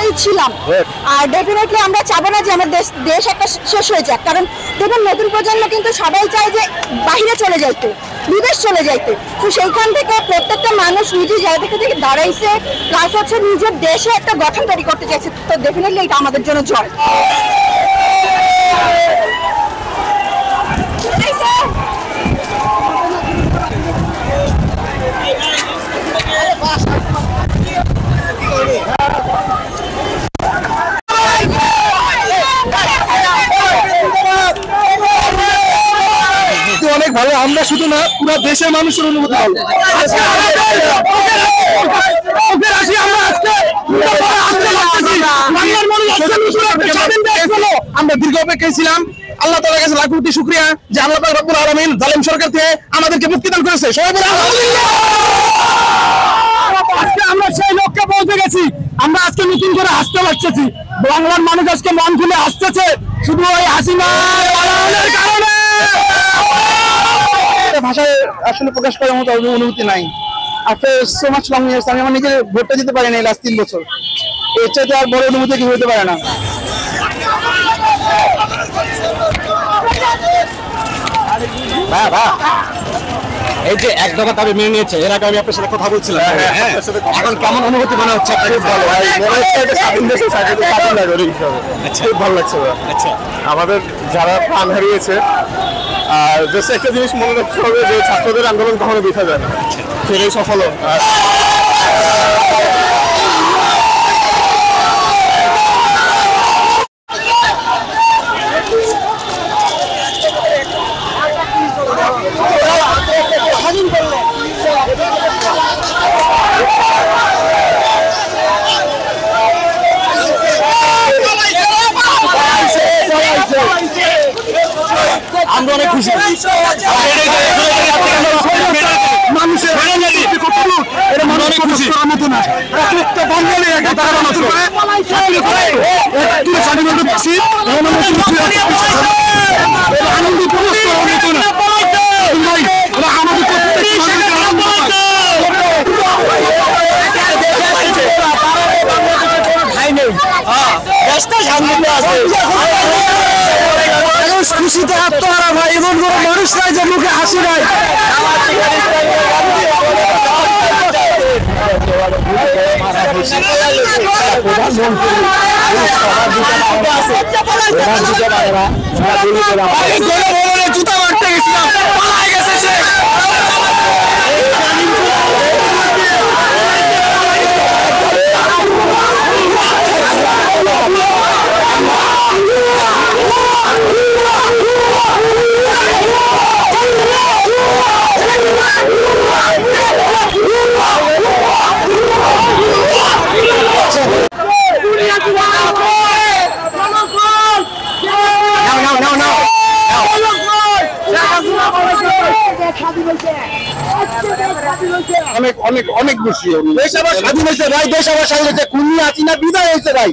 আমরাই ছিলাম। আর ডেফিনেটলি আমরা চাবো না যে আমার দেশ একটা শেষ হয়ে যাক, কারণ দেখুন নতুন প্রজন্ম কিন্তু সবাই চায় যে বাইরে চলে যাইতে, বিদেশ চলে যাইতে। তো সেইখান থেকে প্রত্যেকটা মানুষ নিজের জায়গা থেকে দাঁড়াইছে, প্লাস হচ্ছে নিজের দেশে একটা গঠন তৈরি করতে চাইছে। তো ডেফিনেটলি এটা আমাদের জন্য জয়। অনেক ভালো, আমরা শুধু না পুরো দেশের মানুষের অনুভূতি ভালো। আমরা দীর্ঘ অপেক্ষায় ছিলাম, আল্লাহ তাআলার কাছে লাখ কোটি শুকরিয়া যে আল্লাহ পাক রব্বুল আলামিন জালেম সরকার থেকে আমাদেরকে মুক্তি দান করেছে। সবাই বলে আলহামদুলিল্লাহ। আজকে আমরা সেই লক্ষ্যে পৌঁছে গেছি। আমরা আজকে নতুন করে হাসতে পারতেছি, বাংলার মানুষ আজকে মন খুলে হাসতেছে শুধু ওই হাসিনা পালানোর কারণে। ভাষায় আসলে প্রকাশ করার মতো অনুভূতি নাই। After so much long years আমি আমার নিজের ভোটটা দিতে পারি না লাস্ট 3 বছর। এর চাইতে আর বড় অনুভূতি কি হতে পারে না। এই যে এক দফা দাবি মেনে নিয়েছে, এর আগে আমি আপনার সাথে কথা বলছিলাম, এখন কেমন অনুভূতি মনে হচ্ছে? খুব ভালো লাগছে। আচ্ছা, আমাদের যারা প্রাণ হারিয়েছে, আর দেশে একটা জিনিস মনে রাখতে হবে যে ছাত্রদের আন্দোলন কখনো বৃথা যায় না, সেটাই সফল। আমরা অনেক খুশি। মানুষের খুশিতে আত্মহারা ভাই, এমন কোন মানুষ নাই যে মুখে হাসি নাই। জুতা মারতে গেছিলাম, পালাই গেছে সে। অনেক অনেক অনেক খুশি। দেশ আবার স্বাধীন হয়েছে ভাই, দেশ আবার স্বাধীন হয়েছে। খুনি হাসিনা বিদায় হয়েছে ভাই।